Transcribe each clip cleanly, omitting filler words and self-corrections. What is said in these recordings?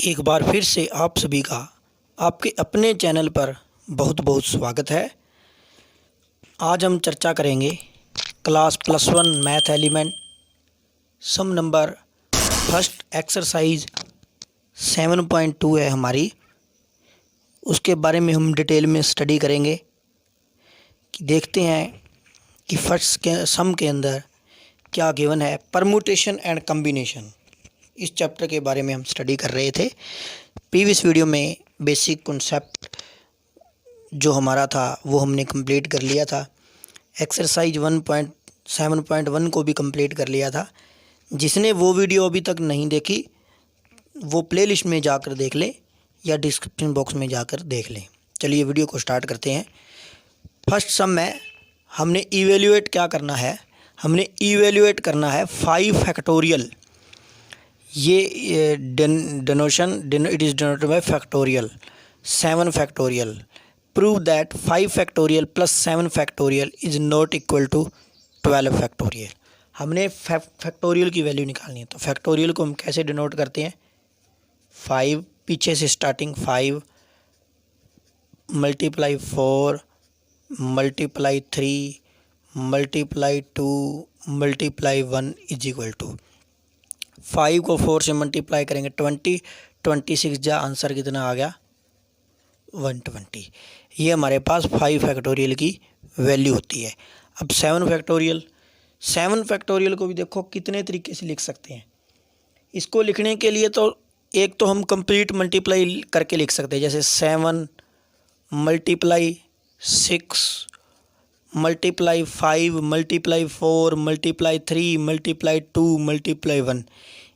एक बार फिर से आप सभी का आपके अपने चैनल पर बहुत बहुत स्वागत है। आज हम चर्चा करेंगे क्लास +1 मैथ एलिमेंट सम नंबर फर्स्ट एक्सरसाइज 7.2 है हमारी। उसके बारे में हम डिटेल में स्टडी करेंगे कि देखते हैं कि फर्स्ट के सम के अंदर क्या गिवन है। परमुटेशन एंड कम्बिनेशन, इस चैप्टर के बारे में हम स्टडी कर रहे थे। प्रीवियस वीडियो में बेसिक कॉन्सेप्ट जो हमारा था वो हमने कंप्लीट कर लिया था। एक्सरसाइज 1.7.1 को भी कंप्लीट कर लिया था। जिसने वो वीडियो अभी तक नहीं देखी वो प्लेलिस्ट में जाकर देख लें या डिस्क्रिप्शन बॉक्स में जाकर देख लें। चलिए वीडियो को स्टार्ट करते हैं। फर्स्ट सम में हमने इवेल्युएट क्या करना है, हमने इवेल्युएट करना है 5 फैक्टोरियल। ये denotation it is denoted by factorial 7 factorial. Prove that 5 factorial plus 7 factorial is not equal to 12 factorial. हमने फैक्टोरियल की वैल्यू निकालनी है। तो फैक्टोरियल को हम कैसे डिनोट करते हैं, 5 पीछे से starting 5 multiply 4 multiply 3 multiply 2 multiply 1 is equal to 5 को 4 से मल्टीप्लाई करेंगे 26 जा आंसर कितना आ गया 120। ये हमारे पास 5 फैक्टोरियल की वैल्यू होती है। अब 7 फैक्टोरियल को भी देखो कितने तरीके से लिख सकते हैं। इसको लिखने के लिए तो एक तो हम कंप्लीट मल्टीप्लाई करके लिख सकते हैं, जैसे 7 multiply 6 multiply 5 multiply 4 multiply 3 multiply 2 multiply 1,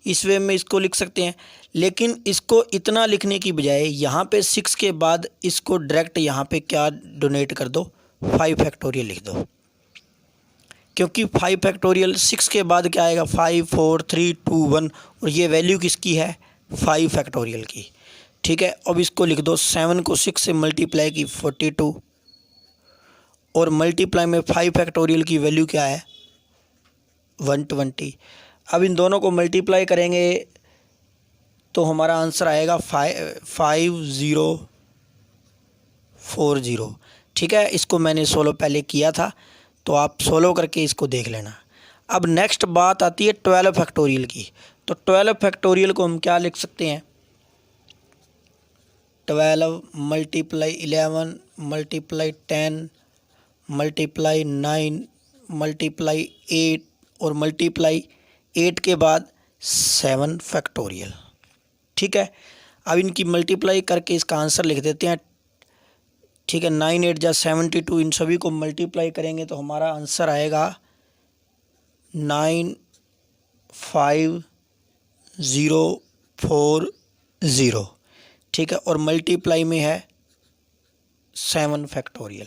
इस वे में इसको लिख सकते हैं। लेकिन इसको इतना लिखने की बजाय यहाँ पे 6 के बाद इसको डायरेक्ट यहाँ पे क्या डोनेट कर दो, 5 फैक्टोरियल लिख दो। क्योंकि 5 फैक्टोरियल 6 के बाद क्या आएगा 5 4 3 2 1, और ये वैल्यू किसकी है 5 फैक्टोरियल की। ठीक है, अब इसको लिख दो 7 को 6 से मल्टीप्लाई की 42 और मल्टीप्लाई में 5 फैक्टोरियल की वैल्यू क्या है 120। अब इन दोनों को मल्टीप्लाई करेंगे तो हमारा आंसर आएगा 5040। ठीक है, इसको मैंने सोलो पहले किया था तो आप सोलो करके इसको देख लेना। अब नेक्स्ट बात आती है 12 फैक्टोरियल की। तो 12 फैक्टोरियल को हम क्या लिख सकते हैं, 12 मल्टीप्लाई 11 मल्टीप्लाई 10 मल्टीप्लाई 9 मल्टीप्लाई 8 और मल्टीप्लाई 8 के बाद 7 फैक्टोरियल। ठीक है, अब इनकी मल्टीप्लाई करके इसका आंसर लिख देते हैं। ठीक है, 9 8 जा 72, इन सभी को मल्टीप्लाई करेंगे तो हमारा आंसर आएगा 95040। ठीक है, और मल्टीप्लाई में है 7 फैक्टोरियल।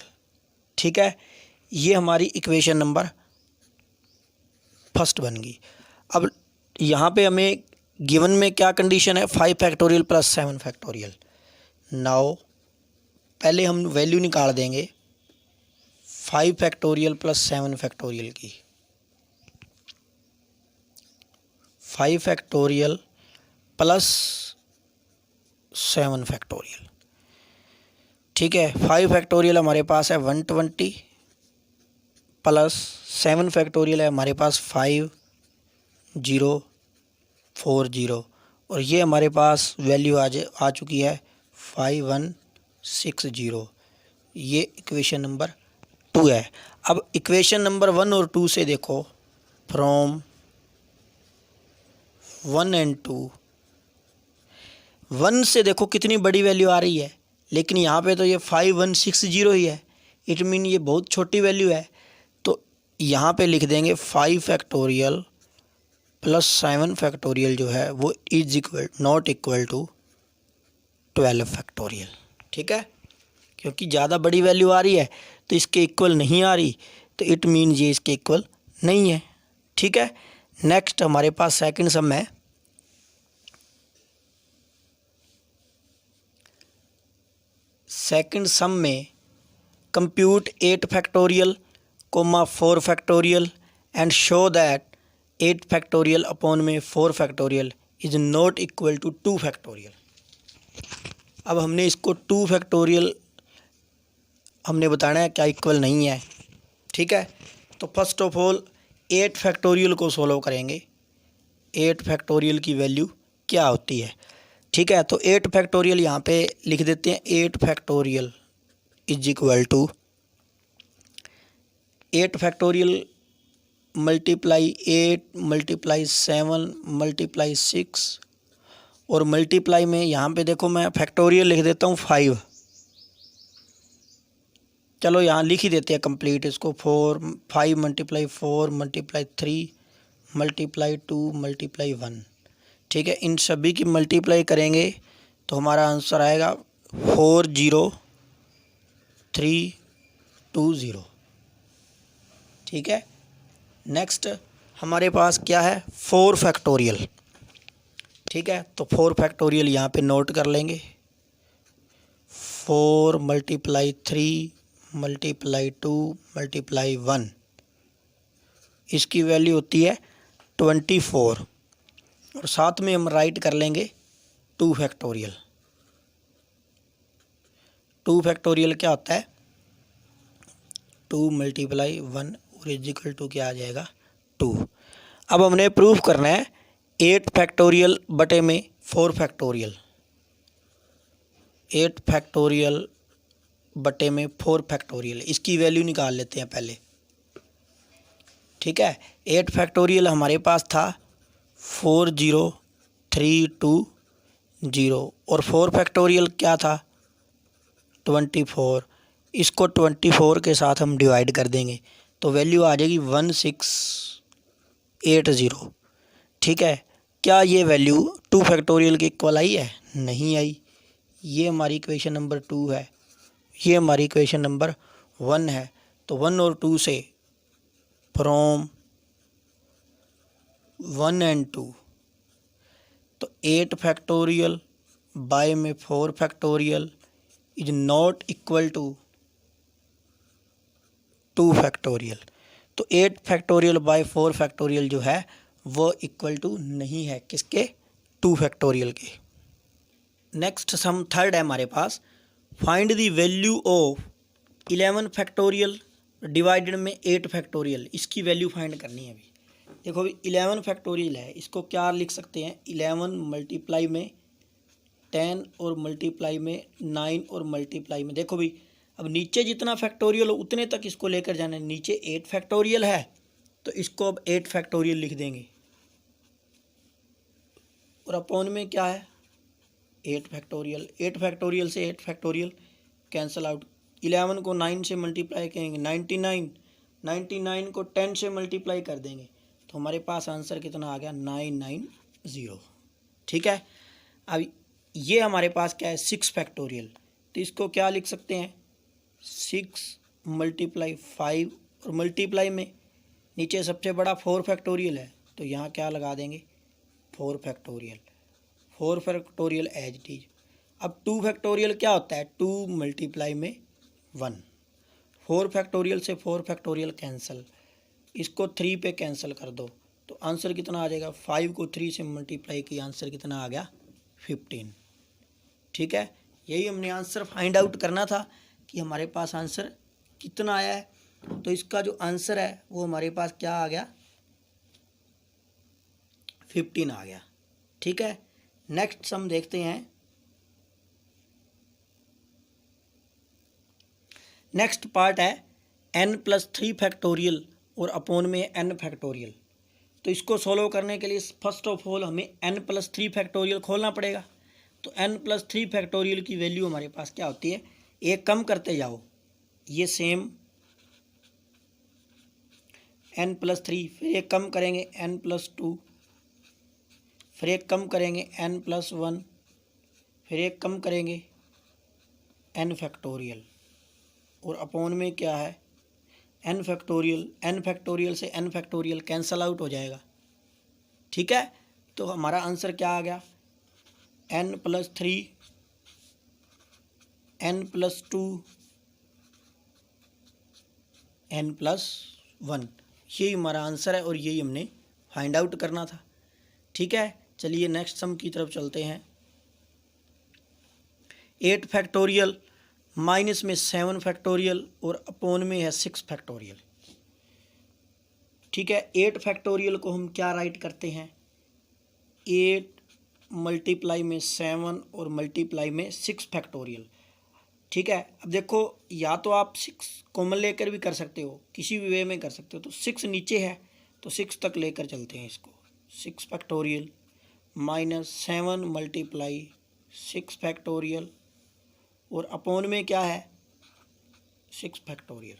ठीक है, ये हमारी इक्वेशन नंबर फर्स्ट बन गई। अब यहाँ पे हमें गिवन में क्या कंडीशन है, 5 फैक्टोरियल प्लस 7 फैक्टोरियल। नाउ पहले हम वैल्यू निकाल देंगे 5 फैक्टोरियल प्लस 7 फैक्टोरियल की। 5 फैक्टोरियल प्लस 7 फैक्टोरियल। ठीक है, 5 फैक्टोरियल हमारे पास है 120 प्लस 7 फैक्टोरियल है हमारे पास 5040, और ये हमारे पास वैल्यू आ चुकी है 5160। ये इक्वेशन नंबर 2 है। अब इक्वेशन नंबर 1 और 2 से देखो, फ्रॉम 1 एंड 2, 1 से देखो कितनी बड़ी वैल्यू आ रही है, लेकिन यहाँ पे तो ये 5160 ही है। इट मीन ये बहुत छोटी वैल्यू है। तो यहाँ पे लिख देंगे 5 फैक्टोरियल प्लस 7 फैक्टोरियल जो है वो is equal not equal to 12 factorial. ठीक है, क्योंकि ज़्यादा बड़ी वैल्यू आ रही है तो इसके इक्वल नहीं आ रही, तो इट मीन ये इसके इक्वल नहीं है। ठीक है, नेक्स्ट हमारे पास सेकंड सम है। सेकंड सम में compute 8 factorial 4 factorial and show that 8 factorial upon में 4 factorial is not equal to 2 factorial. अब हमने इसको 2 फैक्टोरियल हमने बताना है क्या इक्वल नहीं है। ठीक है, तो फर्स्ट ऑफ ऑल 8 फैक्टोरियल को सोल्व करेंगे। 8 फैक्टोरियल की वैल्यू क्या होती है। ठीक है, तो 8 फैक्टोरियल यहाँ पे लिख देते हैं। 8 factorial is equal to 8 factorial multiply 8 multiply 7 multiply 6 और मल्टीप्लाई में यहाँ पे देखो मैं फैक्टोरियल लिख देता हूँ 5। चलो यहाँ लिख ही देते हैं कंप्लीट इसको। 5 मल्टीप्लाई 4 मल्टीप्लाई 3 मल्टीप्लाई 2 मल्टीप्लाई 1। ठीक है, इन सभी की मल्टीप्लाई करेंगे तो हमारा आंसर आएगा 40320। ठीक है, नेक्स्ट हमारे पास क्या है 4 फैक्टोरियल। ठीक है, तो 4 फैक्टोरियल यहाँ पे नोट कर लेंगे। 4 मल्टीप्लाई 3 मल्टीप्लाई 2 मल्टीप्लाई 1, इसकी वैल्यू होती है 24 और साथ में हम राइट कर लेंगे 2 फैक्टोरियल। 2 फैक्टोरियल क्या होता है 2 मल्टीप्लाई 1 और इजिकल टू क्या आ जाएगा 2। अब हमने प्रूफ करना है 8 फैक्टोरियल बटे में 4 फैक्टोरियल। 8 फैक्टोरियल बटे में 4 फैक्टोरियल, इसकी वैल्यू निकाल लेते हैं पहले। ठीक है, 8 फैक्टोरियल हमारे पास था 40320 और 4 फैक्टोरियल क्या था 24। इसको 24 के साथ हम डिवाइड कर देंगे तो वैल्यू आ जाएगी 1680। ठीक है, क्या ये वैल्यू 2 फैक्टोरियल के इक्वल आई है? नहीं आई। ये हमारी इक्वेशन नंबर 2 है, ये हमारी इक्वेशन नंबर 1 है। तो 1 और 2 से फ्रॉम 1 एंड 2, तो 8 फैक्टोरियल बाय में 4 factorial is not equal to 2 factorial. तो 8 फैक्टोरियल बाय 4 फैक्टोरियल जो है वो इक्वल टू नहीं है किसके 2 फैक्टोरियल के। नेक्स्ट सम थर्ड है हमारे पास, find the value of 11 factorial divided में 8 फैक्टोरियल। इसकी वैल्यू फाइंड करनी है। अभी देखो अभी 11 फैक्टोरियल है, इसको क्या लिख सकते हैं 11 मल्टीप्लाई में 10 और मल्टीप्लाई में 9 और मल्टीप्लाई में देखो भाई अब नीचे जितना फैक्टोरियल हो उतने तक इसको लेकर जाना है। नीचे 8 फैक्टोरियल है तो इसको अब 8 फैक्टोरियल लिख देंगे और अपॉन में क्या है 8 फैक्टोरियल। 8 फैक्टोरियल से 8 फैक्टोरियल कैंसिल आउट। 11 को 9 से मल्टीप्लाई करेंगे 99, 99 को 10 से मल्टीप्लाई कर देंगे तो हमारे पास आंसर कितना आ गया 990। ठीक है, अब ये हमारे पास क्या है 6 फैक्टोरियल, तो इसको क्या लिख सकते हैं 6 मल्टीप्लाई 5 और मल्टीप्लाई में नीचे सबसे बड़ा 4 फैक्टोरियल है तो यहाँ क्या लगा देंगे 4 factorial. 4 factorial as it is. अब 2 फैक्टोरियल क्या होता है 2 मल्टीप्लाई में 1। 4 फैक्टोरियल से 4 फैक्टोरियल कैंसिल, इसको 3 पे कैंसिल कर दो तो आंसर कितना आ जाएगा 5 को 3 से मल्टीप्लाई किया आंसर कितना आ गया 15। ठीक है, यही हमने आंसर फाइंड आउट करना था कि हमारे पास आंसर कितना आया है। तो इसका जो आंसर है वो हमारे पास क्या आ गया 15 आ गया। ठीक है, नेक्स्ट सम देखते हैं। नेक्स्ट पार्ट है n+3 फैक्टोरियल और अपॉन में n फैक्टोरियल। तो इसको सोल्व करने के लिए फर्स्ट ऑफ ऑल हमें n+3 फैक्टोरियल खोलना पड़ेगा। तो n+3 फैक्टोरियल की वैल्यू हमारे पास क्या होती है, एक कम करते जाओ, ये सेम n+3, फिर एक कम करेंगे n+2, फिर एक कम करेंगे n+1, फिर एक कम करेंगे n फैक्टोरियल और अपॉन में क्या है n फैक्टोरियल। n फैक्टोरियल से n फैक्टोरियल कैंसल आउट हो जाएगा। ठीक है, तो हमारा आंसर क्या आ गया n+3 n+2 n+1, यही हमारा आंसर है और यही हमने फाइंड आउट करना था। ठीक है, चलिए नेक्स्ट सम की तरफ चलते हैं। 8 फैक्टोरियल, माइनस में 7 फैक्टोरियल और अपॉन में है 6 फैक्टोरियल। ठीक है, 8 फैक्टोरियल को हम क्या राइट करते हैं, 8 मल्टीप्लाई में 7 और मल्टीप्लाई में 6 फैक्टोरियल। ठीक है, अब देखो या तो आप 6 कॉमन लेकर भी कर सकते हो, किसी भी वे में कर सकते हो। तो 6 नीचे है तो 6 तक लेकर चलते हैं इसको, 6 फैक्टोरियल माइनस 7 मल्टीप्लाई 6 फैक्टोरियल और अपॉन में क्या है 6 फैक्टोरियल।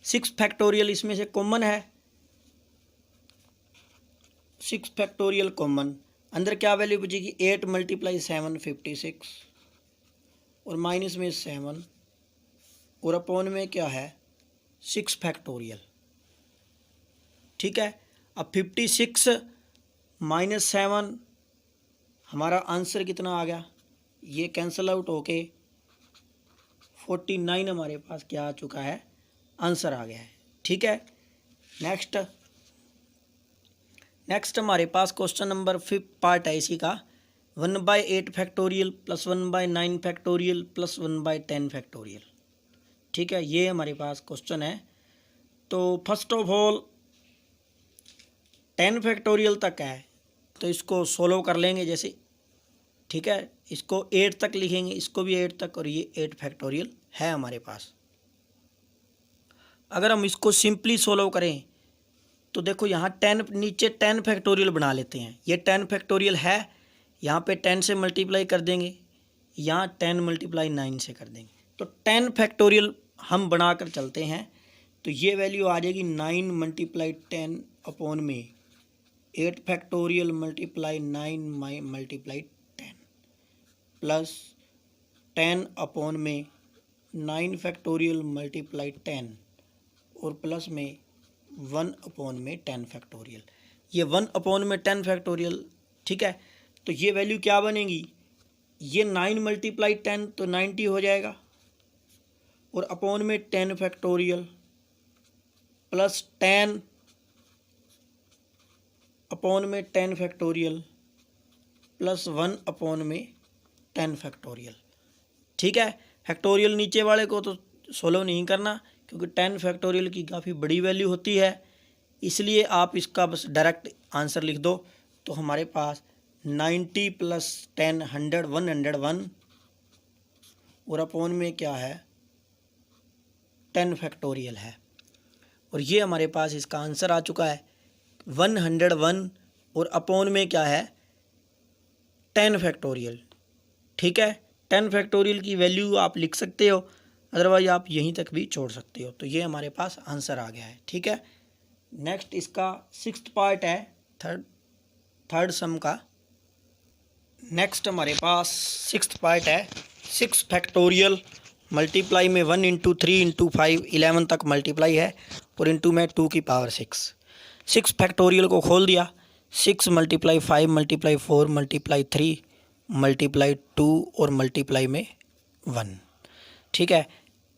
6 फैक्टोरियल इसमें से कॉमन है, 6 फैक्टोरियल कॉमन, अंदर क्या वैल्यू बचेगी 8 मल्टीप्लाई 7 56 और माइनस में 7 और अपॉन में क्या है 6 फैक्टोरियल। ठीक है, अब 56 माइनस 7 हमारा आंसर कितना आ गया, ये कैंसिल आउट होके 49 हमारे पास क्या आ चुका है, आंसर आ गया है। ठीक है, नेक्स्ट हमारे पास क्वेश्चन नंबर 5 पार्ट है इसी का, 1/8 factorial plus 1/9 factorial plus 1/10 factorial. ठीक है, ये हमारे पास क्वेश्चन है। तो फर्स्ट ऑफ ऑल 10 फैक्टोरियल तक है तो इसको सोल्व कर लेंगे जैसे। ठीक है, इसको 8 तक लिखेंगे, इसको भी 8 तक, और ये 8 फैक्टोरियल है हमारे पास। अगर हम इसको सिंपली सोल्व करें तो देखो यहाँ 10 नीचे 10 फैक्टोरियल बना लेते हैं, ये 10 फैक्टोरियल है, यहाँ पे 10 से मल्टीप्लाई कर देंगे, यहाँ 10 मल्टीप्लाई 9 से कर देंगे, तो 10 फैक्टोरियल हम बनाकर चलते हैं। तो ये वैल्यू आ जाएगी 9 मल्टीप्लाई 10 अपॉन में 8 factorial multiply 9 multiply 10 plus 10 upon में 9 फैक्टोरियल मल्टीप्लाई 10 और प्लस में 1 अपॉन में 10 फैक्टोरियल। ये 1 अपॉन में 10 फैक्टोरियल। ठीक है, तो ये वैल्यू क्या बनेगी, ये 9 मल्टीप्लाई 10 तो 90 हो जाएगा और अपॉन में 10 फैक्टोरियल प्लस 10 अपॉन में 10 फैक्टोरियल प्लस 1 अपॉन में 10 फैक्टोरियल। ठीक है, फैक्टोरियल नीचे वाले को तो सोल्व नहीं करना क्योंकि 10 फैक्टोरियल की काफ़ी बड़ी वैल्यू होती है, इसलिए आप इसका बस डायरेक्ट आंसर लिख दो। तो हमारे पास 90 प्लस 10 100 101 और अपॉन में क्या है 10 फैक्टोरियल है, और ये हमारे पास इसका आंसर आ चुका है 101 और अपॉन में क्या है 10 फैक्टोरियल। ठीक है, 10 फैक्टोरियल की वैल्यू आप लिख सकते हो, अदरवाइज आप यहीं तक भी छोड़ सकते हो। तो ये हमारे पास आंसर आ गया है। ठीक है, नेक्स्ट इसका 6th पार्ट है थर्ड सम का। नेक्स्ट हमारे पास 6th पार्ट है 6 फैक्टोरियल मल्टीप्लाई में 1 इंटू 3 इंटू 5 11 तक मल्टीप्लाई है और इंटू में 2 की पावर 6 फैक्टोरियल को खोल दिया, 6 मल्टीप्लाई 5 मल्टीप्लाई 4 मल्टीप्लाई 3 मल्टीप्लाई 2 और मल्टीप्लाई में 1। ठीक है,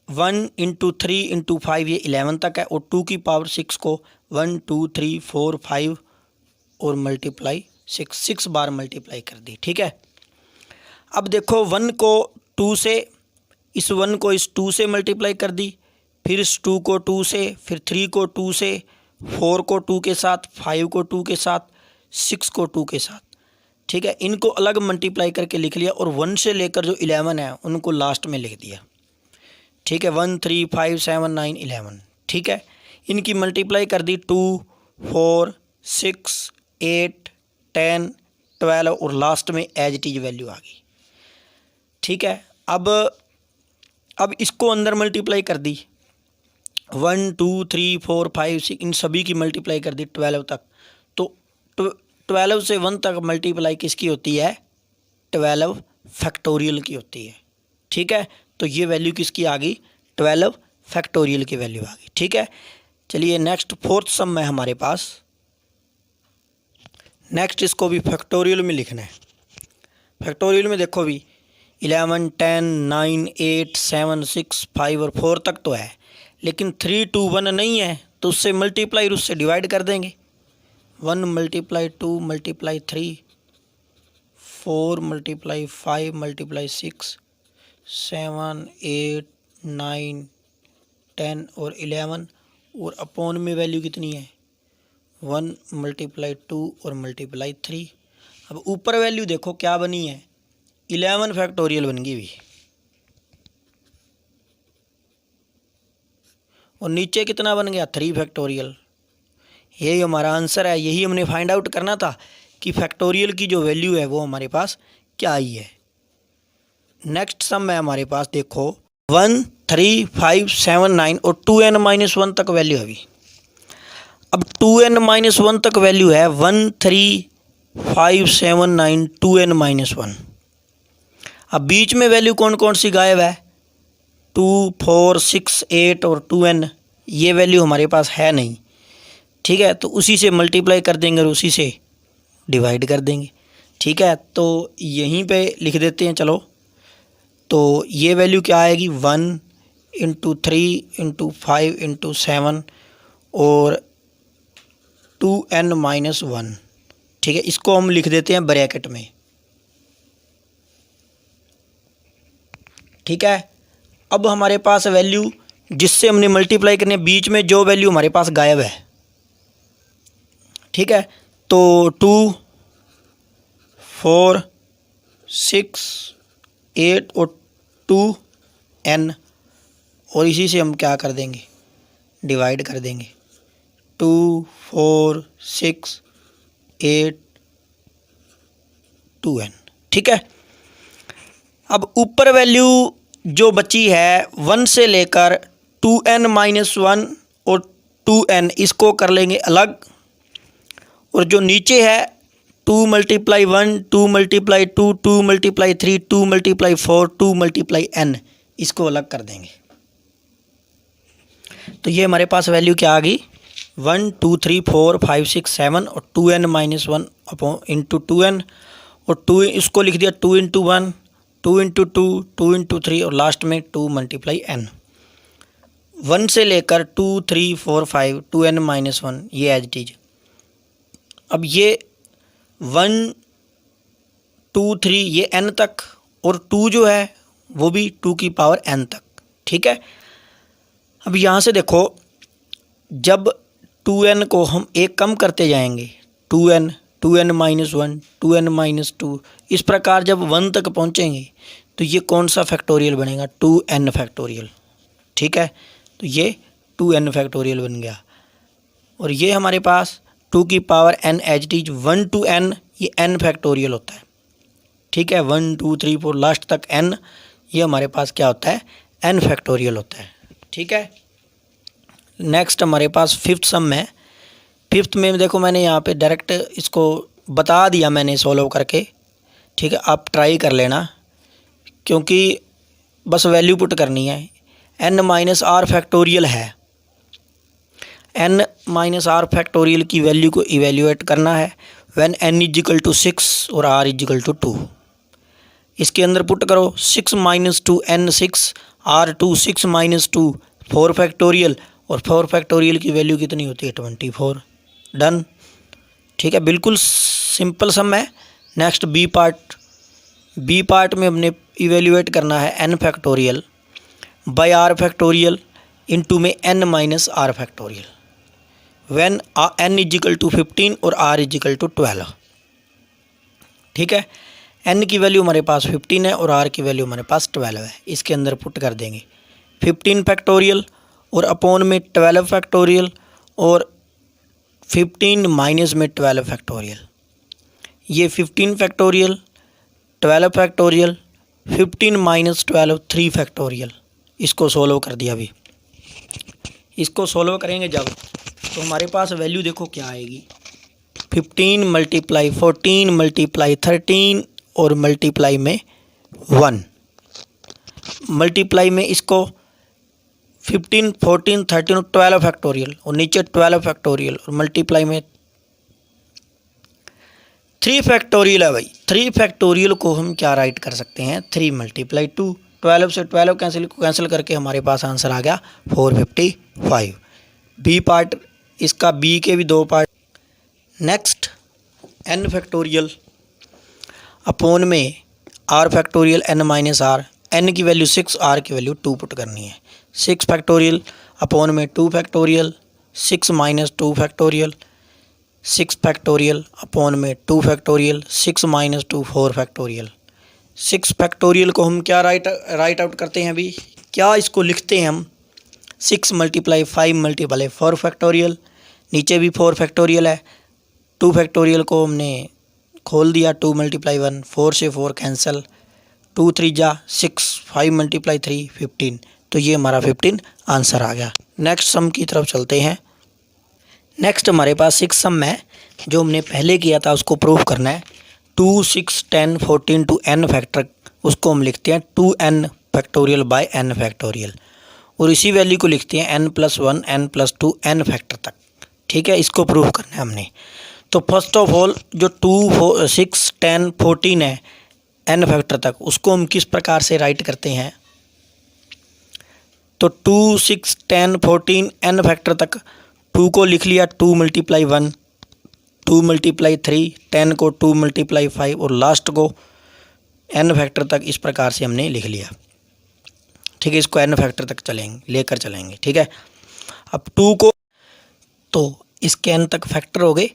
1 इंटू 3 इंटू 5 ये 11 तक है और 2 की पावर 6 को 1 2 3 4 5 और मल्टीप्लाई 6 बार मल्टीप्लाई कर दी। ठीक है, अब देखो 1 को 2 से, इस 1 को इस 2 से मल्टीप्लाई कर दी, फिर इस 2 को 2 से, फिर 3 को 2 से, 4 को 2 के साथ, 5 को 2 के साथ, 6 को 2 के साथ। ठीक है, इनको अलग मल्टीप्लाई करके लिख लिया और 1 से लेकर जो 11 है उनको लास्ट में लिख दिया। ठीक है, 1 3 5 7 9 11। ठीक है, इनकी मल्टीप्लाई कर दी 2 4 6 8 10 12 और लास्ट में एज इट इज वैल्यू आ गई। ठीक है, अब इसको अंदर मल्टीप्लाई कर दी 1 2 3 4 5 6, इन सभी की मल्टीप्लाई कर दी 12 तक। तो 12 से 1 तक मल्टीप्लाई किसकी होती है, 12 फैक्टोरियल की होती है। ठीक है, तो ये वैल्यू किसकी आ गई, 12 फैक्टोरियल की वैल्यू आ गई। ठीक है, चलिए नेक्स्ट 4th सम है हमारे पास। नेक्स्ट इसको भी फैक्टोरियल में लिखना है। फैक्टोरियल में देखो भी 11 10 9 8 7 6 5 और 4 तक तो है, लेकिन 3 2 1 नहीं है, तो उससे मल्टीप्लाई और उससे डिवाइड कर देंगे। 1 मल्टीप्लाई 2 मल्टीप्लाई 3 4 मल्टीप्लाई 5 मल्टीप्लाई 6 7 8 9 10 और 11 और अपॉन में वैल्यू कितनी है 1 मल्टीप्लाई 2 और मल्टीप्लाई 3। अब ऊपर वैल्यू देखो क्या बनी है 11 फैक्टोरियल बन गई भी और नीचे कितना बन गया 3 फैक्टोरियल। यही हमारा आंसर है। यही हमने फाइंड आउट करना था कि फैक्टोरियल की जो वैल्यू है वो हमारे पास क्या आई है। नेक्स्ट सम है हमारे पास देखो 1 3 5 7 9 और 2n-1 तक वैल्यू है अभी। अब 2n-1 तक वैल्यू है 1 3 5 7 9 2n-1। अब बीच में वैल्यू कौन कौन सी गायब है 2 4 6 8 और 2n, ये वैल्यू हमारे पास है नहीं। ठीक है, तो उसी से मल्टीप्लाई कर देंगे और उसी से डिवाइड कर देंगे। ठीक है, तो यहीं पे लिख देते हैं चलो। तो ये वैल्यू क्या आएगी 1 × 3 × 5 × 7 और 2n-1। ठीक है, इसको हम लिख देते हैं ब्रैकेट में। ठीक है, अब हमारे पास वैल्यू जिससे हमने मल्टीप्लाई करनी है बीच में जो वैल्यू हमारे पास गायब है। ठीक है, तो 2 4 6 8 और 2n और इसी से हम क्या कर देंगे डिवाइड कर देंगे 2 4 6 8 2n। ठीक है, अब ऊपर वैल्यू जो बची है 1 से लेकर 2n-1 और 2n इसको कर लेंगे अलग, और जो नीचे है 2 × 1 2 × 2 2 × 3 2 × 4 2 × n इसको अलग कर देंगे। तो ये हमारे पास वैल्यू क्या आ गई 1 2 3 4 5 6 7 और 2n-1 इंटू 2n और 2 इसको लिख दिया 2 × 1 2 × 2 2 × 3 और लास्ट में 2 × n। 1 से लेकर 2 3 4 5 2n-1 ये एज इट इज। अब ये 1 2 3 ये n तक और 2 जो है वो भी 2 की पावर n तक। ठीक है, अब यहाँ से देखो जब 2n को हम एक कम करते जाएंगे 2n 2n-1 2n-2 इस प्रकार जब 1 तक पहुँचेंगे तो ये कौन सा फैक्टोरियल बनेगा 2n फैक्टोरियल। ठीक है, तो ये 2n फैक्टोरियल बन गया और ये हमारे पास 2 की power n as it is 1 to n ये n फैक्टोरियल होता है। ठीक है, 1 2 3 4 लास्ट तक n ये हमारे पास क्या होता है n फैक्टोरियल होता है। ठीक है, नेक्स्ट हमारे पास फिफ्थ सम है। फिफ्थ में देखो मैंने यहाँ पे डायरेक्ट इसको बता दिया मैंने सॉल्व करके। ठीक है, आप ट्राई कर लेना क्योंकि बस वैल्यू पुट करनी है। n-r फैक्टोरियल है, n-r फैक्टोरियल की वैल्यू को इवेल्यूएट करना है व्हेन n = 6 और r = 2। इसके अंदर पुट करो 6 - 2 n 6 r 2 6 - 2 4 फैक्टोरियल और 4 फैक्टोरियल की वैल्यू कितनी होती है 24। डन। ठीक है, बिल्कुल सिंपल सम है। नेक्स्ट बी पार्ट में हमने इवेल्यूएट करना है n factorial bye r factorial into में n - r factorial when n = 15 और r = 12। ठीक है, n की वैल्यू हमारे पास 15 है और r की वैल्यू हमारे पास 12 है। इसके अंदर पुट कर देंगे 15 फैक्टोरियल और अपॉन में 12 फैक्टोरियल और 15 माइनस में 12 फैक्टोरियल। ये 15 फैक्टोरियल 12 फैक्टोरियल 15 - 12 3 फैक्टोरियल। इसको सोल्व कर दिया। अभी इसको सोल्व करेंगे जब तो हमारे पास वैल्यू देखो क्या आएगी 15 × 14 × 13 और मल्टीप्लाई में 1 मल्टीप्लाई में इसको 15 14 13 और 12 फैक्टोरियल और नीचे 12 फैक्टोरियल और मल्टीप्लाई में 3 फैक्टोरियल है भाई। 3 फैक्टोरियल को हम क्या राइट कर सकते हैं 3 × 2 12 से 12 कैंसिल करके हमारे पास आंसर आ गया 455। बी पार्ट इसका बी के भी 2 part. Next n factorial. Upon में r factorial n minus r, n की वैल्यू 6, आर की वैल्यू 2 पुट करनी है। 6 फैक्टोरियल अपोन में 2 factorial, 6 minus 2 factorial, 6 factorial upon में 2 फैक्टोरियल, 6 माइनस 2 4 फैक्टोरियल। 6 फैक्टोरियल को हम क्या राइट आउट करते हैं अभी, क्या इसको लिखते हैं हम, 6 मल्टीप्लाई 5 मल्टीप्लाई 4 फैक्टोरियल, नीचे भी 4 फैक्टोरियल है। 2 फैक्टोरियल को हमने खोल दिया, 2 मल्टीप्लाई 1, 4 से 4 कैंसिल, 2 3 जा 6, 5 मल्टीप्लाई 3 15, तो ये हमारा 15 आंसर आ गया। नेक्स्ट सम की तरफ चलते हैं। नेक्स्ट हमारे पास 6 सम है, जो हमने पहले किया था उसको प्रूफ करना है। 2 6 10 14 टू n फैक्टर, उसको हम लिखते हैं 2n factorial by n factorial, और इसी वैल्यू को लिखते हैं n+1 n+2 n फैक्टर तक। ठीक है, इसको प्रूफ करना है हमने। तो फर्स्ट ऑफ ऑल जो 2 6 10 14 है n फैक्टर तक, उसको हम किस प्रकार से राइट करते हैं, तो 2 6 10 14 n फैक्टर तक 2 को लिख लिया 2 मल्टीप्लाई 1, 2 मल्टीप्लाई 3, 10 को 2 मल्टीप्लाई 5, और लास्ट को n फैक्टर तक इस प्रकार से हमने लिख लिया। ठीक है, इसको n फैक्टर तक लेकर चलेंगे। ठीक है, अब 2 को, तो इसके n तक फैक्टर हो गए।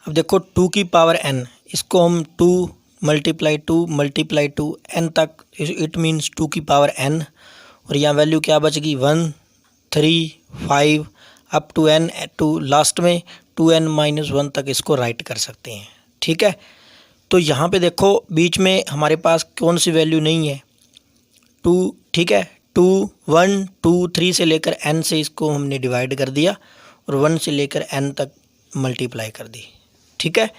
अब देखो 2 की पावर n, इसको हम 2 मल्टीप्लाई 2 मल्टीप्लाई 2 n तक, इट मीन्स 2 की पावर n, और यहाँ वैल्यू क्या बचेगी 1 3 5 up to n to last में 2n-1 तक इसको राइट कर सकते हैं। ठीक है, तो यहाँ पे देखो बीच में हमारे पास कौन सी वैल्यू नहीं है, 2। ठीक है, 2 1 2 3 से लेकर n से इसको हमने डिवाइड कर दिया, और 1 से लेकर n तक मल्टीप्लाई कर दी। ठीक है,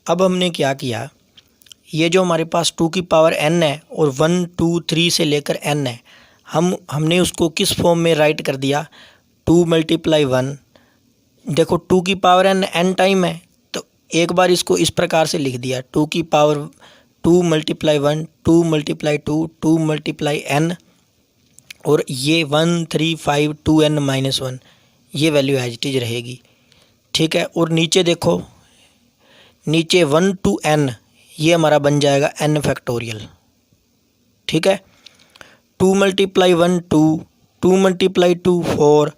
अब हमने क्या किया, ये जो हमारे पास 2 की पावर n है और 1 2 3 से लेकर n है, हमने उसको किस फॉर्म में राइट कर दिया, 2 मल्टीप्लाई 1। देखो 2 की पावर n टाइम है, तो एक बार इसको इस प्रकार से लिख दिया, 2 की power 2 multiply 1 2 multiply 2 2 multiply n, और ये 1 3 5 2n-1, ये वैल्यू एज इट इज रहेगी। ठीक है, और नीचे देखो, नीचे 1 to n, ये हमारा बन जाएगा n फैक्टोरियल। ठीक है, 2 मल्टीप्लाई 1 2 2 मल्टीप्लाई 2 4,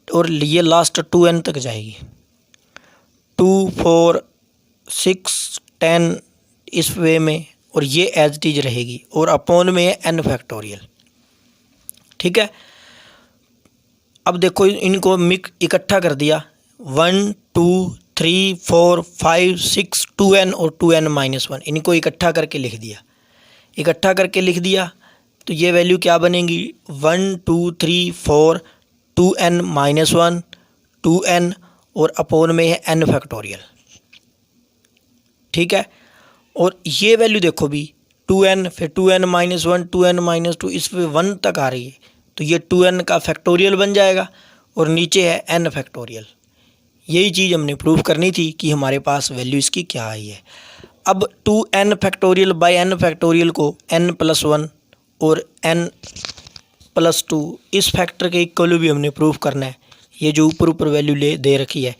और ये लास्ट 2n तक जाएगी, 2 4 6 10 इस वे में, और ये एज इट इज रहेगी, और अपॉन में है n फैक्टोरियल। ठीक है, अब देखो इनको इकट्ठा कर दिया, 1 2 3 4 5 6 2n और 2n-1, इनको इकट्ठा करके लिख दिया। इकट्ठा करके लिख दिया तो ये वैल्यू क्या बनेगी, 1 2 3 4 2n-1 2n, और अपोन में है n फैक्टोरियल। ठीक है, और ये वैल्यू देखो भी 2n, फिर 2n-1 2n-2, इस पे 1 तक आ रही है, तो ये 2n का फैक्टोरियल बन जाएगा, और नीचे है n फैक्टोरियल। यही चीज़ हमने प्रूव करनी थी कि हमारे पास वैल्यू इसकी क्या आई है। अब 2n factorial by n factorial को n+1 और n+2 इस फैक्टर के इक्वल भी हमने प्रूव करना है। ये जो ऊपर वैल्यू दे रखी है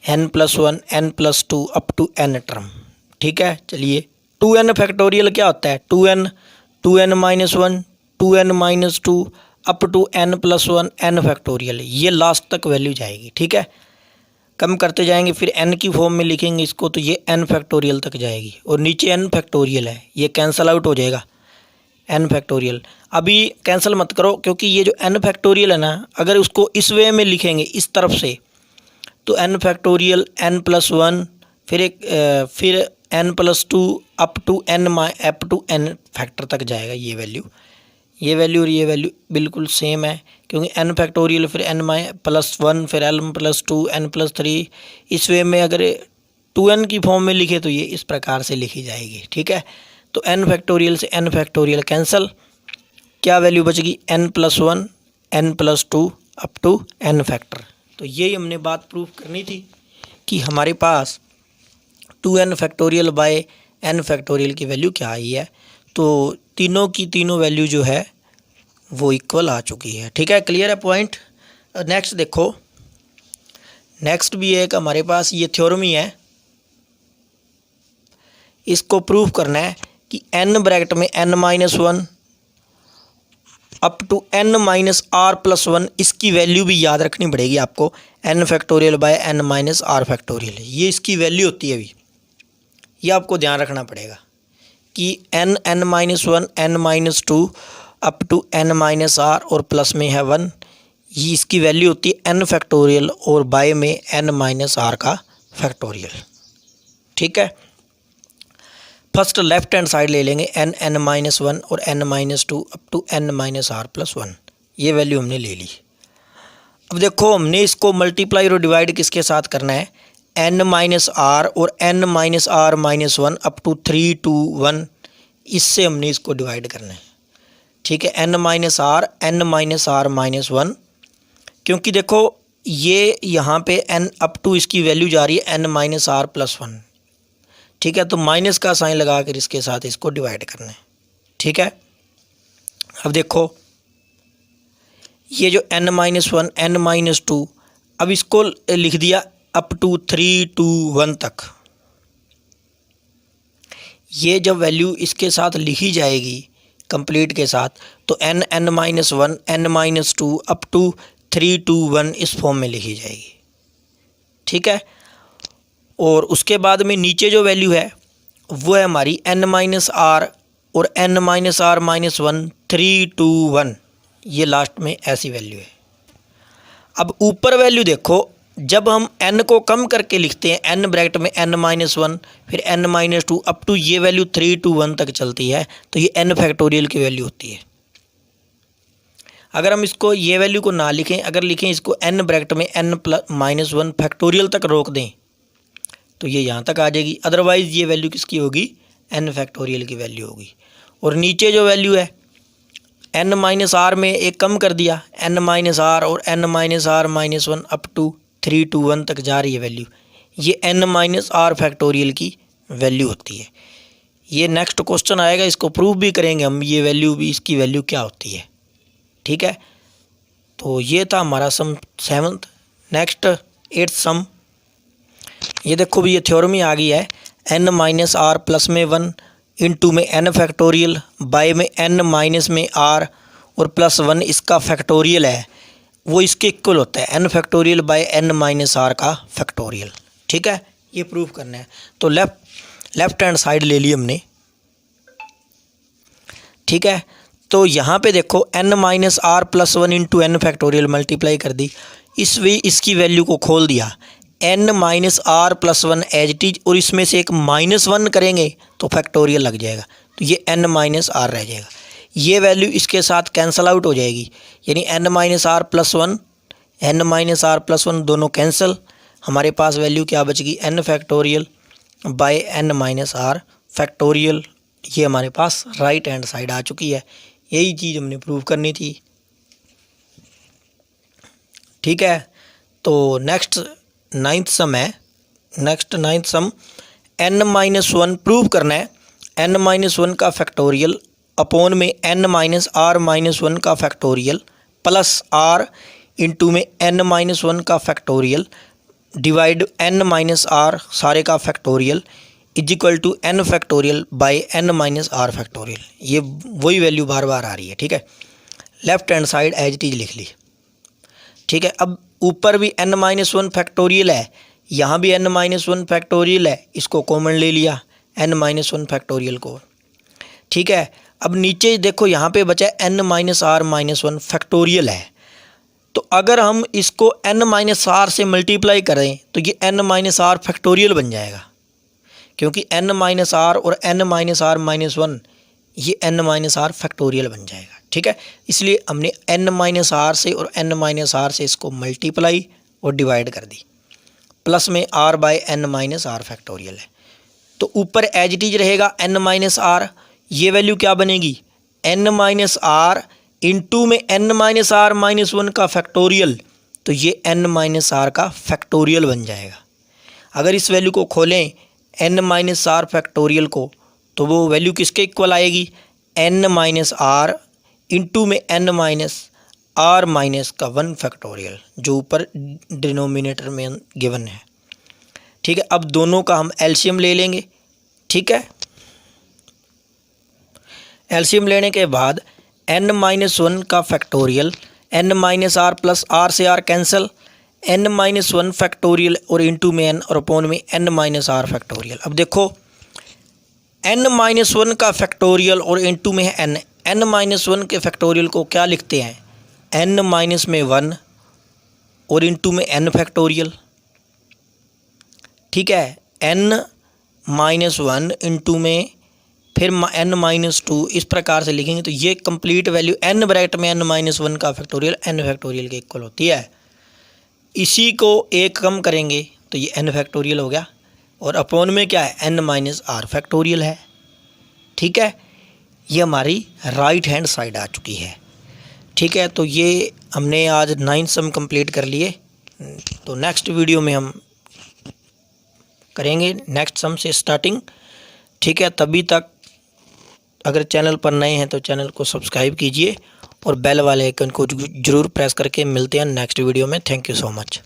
n+1 n+2 up to n term. ठीक है, चलिए 2n फैक्टोरियल क्या होता है, 2n 2n-1 2n-2 up to n+1 n factorial, ये लास्ट तक वैल्यू जाएगी। ठीक है, कम करते जाएंगे, फिर n की फॉर्म में लिखेंगे इसको, तो ये n फैक्टोरियल तक जाएगी, और नीचे n फैक्टोरियल है, ये कैंसिल आउट हो जाएगा n फैक्टोरियल। अभी कैंसिल मत करो, क्योंकि ये जो n फैक्टोरियल है ना, अगर उसको इस वे में लिखेंगे इस तरफ से, तो n फैक्टोरियल n+1 फिर n+2 up to n factor तक जाएगा। ये वैल्यू और ये वैल्यू बिल्कुल सेम है, क्योंकि n फैक्टोरियल फिर n+1 फिर n+2 n+3, इस वे में अगर 2n की फॉर्म में लिखे तो ये इस प्रकार से लिखी जाएगी। ठीक है, तो n फैक्टोरियल से n फैक्टोरियल कैंसिल, क्या वैल्यू बचेगी n+1 n+2 up to n factor. तो यही हमने बात प्रूफ करनी थी कि हमारे पास 2n factorial by n factorial की वैल्यू क्या आई है। तो तीनों की तीनों वैल्यू जो है वो इक्वल आ चुकी है। ठीक है, क्लियर है पॉइंट। नेक्स्ट देखो, नेक्स्ट भी एक हमारे पास ये थ्योरम ही है, इसको प्रूफ करना है कि n ब्रैकेट में n-1 अप टू n-r+1 इसकी वैल्यू भी याद रखनी पड़ेगी आपको, n factorial by n-r factorial, ये इसकी वैल्यू होती है अभी, ये आपको ध्यान रखना पड़ेगा कि n-1 n-2 up to n-r और प्लस में है 1, ये इसकी वैल्यू होती है n फैक्टोरियल और बाय में n-r का फैक्टोरियल। ठीक है, फर्स्ट लेफ्ट हैंड साइड ले लेंगे n-1 और n-2 अप टू n-r+1, ये वैल्यू हमने ले ली। अब देखो हमने इसको मल्टीप्लाई और डिवाइड किसके साथ करना है, n-r और n-r-1 अप टू 3 2 1, इससे हमने इसको डिवाइड करना है। ठीक है, n-r n-r-1, क्योंकि देखो ये यहाँ पे n अप टू इसकी वैल्यू जा रही है n-r+1। ठीक है, तो माइनस का साइन लगा कर इसके साथ इसको डिवाइड करना है। ठीक है, अब देखो ये जो n-1 n-2, अब इसको लिख दिया अप टू 3 2 1 तक। ये जब वैल्यू इसके साथ लिखी जाएगी कंप्लीट के साथ, तो n-1 n-2 अप टू 3 2 1 इस फॉर्म में लिखी जाएगी। ठीक है, और उसके बाद में नीचे जो वैल्यू है वो है हमारी n-r और n-r-1 3 2 1, ये लास्ट में ऐसी वैल्यू है। अब ऊपर वैल्यू देखो, जब हम n को कम करके लिखते हैं n ब्रैकेट में n-1 फिर n-2 अप टू ये वैल्यू 3 2 1 तक चलती है, तो ये n फैक्टोरियल की वैल्यू होती है। अगर हम इसको ये वैल्यू को ना लिखें, अगर लिखें इसको n ब्रैकेट में n-1 फैक्टोरियल तक रोक दें, तो ये यहाँ तक आ जाएगी। अदरवाइज़ ये वैल्यू किसकी होगी, n फैक्टोरियल की वैल्यू होगी। और नीचे जो वैल्यू है n-r में एक कम कर दिया, n-r और n-r-1 अप टू 3 2 1 तक जा रही है वैल्यू, ये n-r फैक्टोरियल की वैल्यू होती है। ये नेक्स्ट क्वेश्चन आएगा, इसको प्रूव भी करेंगे हम, ये वैल्यू भी, इसकी वैल्यू क्या होती है। ठीक है, तो ये था हमारा सम 7th। नेक्स्ट 8th सम, ये देखो भी ये थ्योरम ही आ गई है, n-r प्लस में 1 इंटू में n फैक्टोरियल बाय में n माइनस में r और प्लस 1 इसका फैक्टोरियल है, वो इसके इक्वल होता है n factorial bye n minus r का फैक्टोरियल। ठीक है, ये प्रूफ करना है। तो लेफ्ट हैंड साइड ले ली हमने। ठीक है, तो यहाँ पे देखो n-r plus 1 into n factorial multiply कर दी, इसकी वैल्यू को खोल दिया, n-r plus 1 as it is, और इसमें से एक -1 करेंगे तो फैक्टोरियल लग जाएगा, तो ये n-r रह जाएगा। ये वैल्यू इसके साथ कैंसल आउट हो जाएगी, यानी n-r प्लस 1 n-r प्लस 1 दोनों कैंसिल, हमारे पास वैल्यू क्या बच गई, n factorial by n-r factorial. ये हमारे पास राइट हैंड साइड आ चुकी है, यही चीज़ हमने प्रूव करनी थी। ठीक है, तो नेक्स्ट 9th सम है, नेक्स्ट 9th सम n-1 प्रूव करना है, n-1 का फैक्टोरियल अपॉन में n-r-1 का फैक्टोरियल प्लस r इंटू में n-1 का फैक्टोरियल डिवाइड n-r सारे का factorial is equal to n factorial by n-r factorial. ये वही वैल्यू बार बार आ रही है। ठीक है, left hand side as it is लिख ली। ठीक है, अब ऊपर भी n-1 फैक्टोरियल है, यहाँ भी n-1 फैक्टोरियल है, इसको कॉमन ले लिया n-1 फैक्टोरियल को। ठीक है, अब नीचे देखो यहाँ पे बचा n-r-1 फैक्टोरियल है, तो अगर हम इसको n-r से मल्टीप्लाई करें तो ये n-r फैक्टोरियल बन जाएगा, क्योंकि n-r और n-r-1 ये n-r फैक्टोरियल बन जाएगा। ठीक है, इसलिए हमने n-r से और n-r से इसको मल्टीप्लाई और डिवाइड कर दी, प्लस में r बाय n-r फैक्टोरियल है, तो ऊपर एज इट इज रहेगा n-r, ये वैल्यू क्या बनेगी, n-r इंटू में n-r-1 का फैक्टोरियल, तो ये n-r का फैक्टोरियल बन जाएगा। अगर इस वैल्यू को खोलें n-r फैक्टोरियल को, तो वो वैल्यू किसके इक्वल आएगी, n-r इंटू में n-r का 1 फैक्टोरियल, जो ऊपर डिनोमिनेटर में गिवन है। ठीक है, अब दोनों का हम एलसीएम ले लेंगे। ठीक है, एलसीएम लेने के बाद n-1 का फैक्टोरियल, n-r प्लस r से r कैंसिल, n-1 फैक्टोरियल और इंटू में n और अपॉन में n-r फैक्टोरियल। अब देखो n-1 का फैक्टोरियल और इंटू में है n, n-1 के फैक्टोरियल को क्या लिखते हैं, n-1 और इंटू में n फैक्टोरियल, ठीक है, n-1 इंटू में फिर n-2, इस प्रकार से लिखेंगे तो ये कंप्लीट वैल्यू n ब्रैकेट में n-1 का फैक्टोरियल n फैक्टोरियल के इक्वल होती है। इसी को एक कम करेंगे तो ये n फैक्टोरियल हो गया और अपॉन में क्या है n-r फैक्टोरियल है, ठीक है। ये हमारी राइट हैंड साइड आ चुकी है, ठीक है। तो ये हमने आज 9 सम कंप्लीट कर लिए। तो नेक्स्ट वीडियो में हम करेंगे नेक्स्ट सम से स्टार्टिंग, ठीक है। तभी तक अगर चैनल पर नए हैं तो चैनल को सब्सक्राइब कीजिए और बेल वाले आइकन को ज़रूर प्रेस करके मिलते हैं नेक्स्ट वीडियो में। Thank you so much.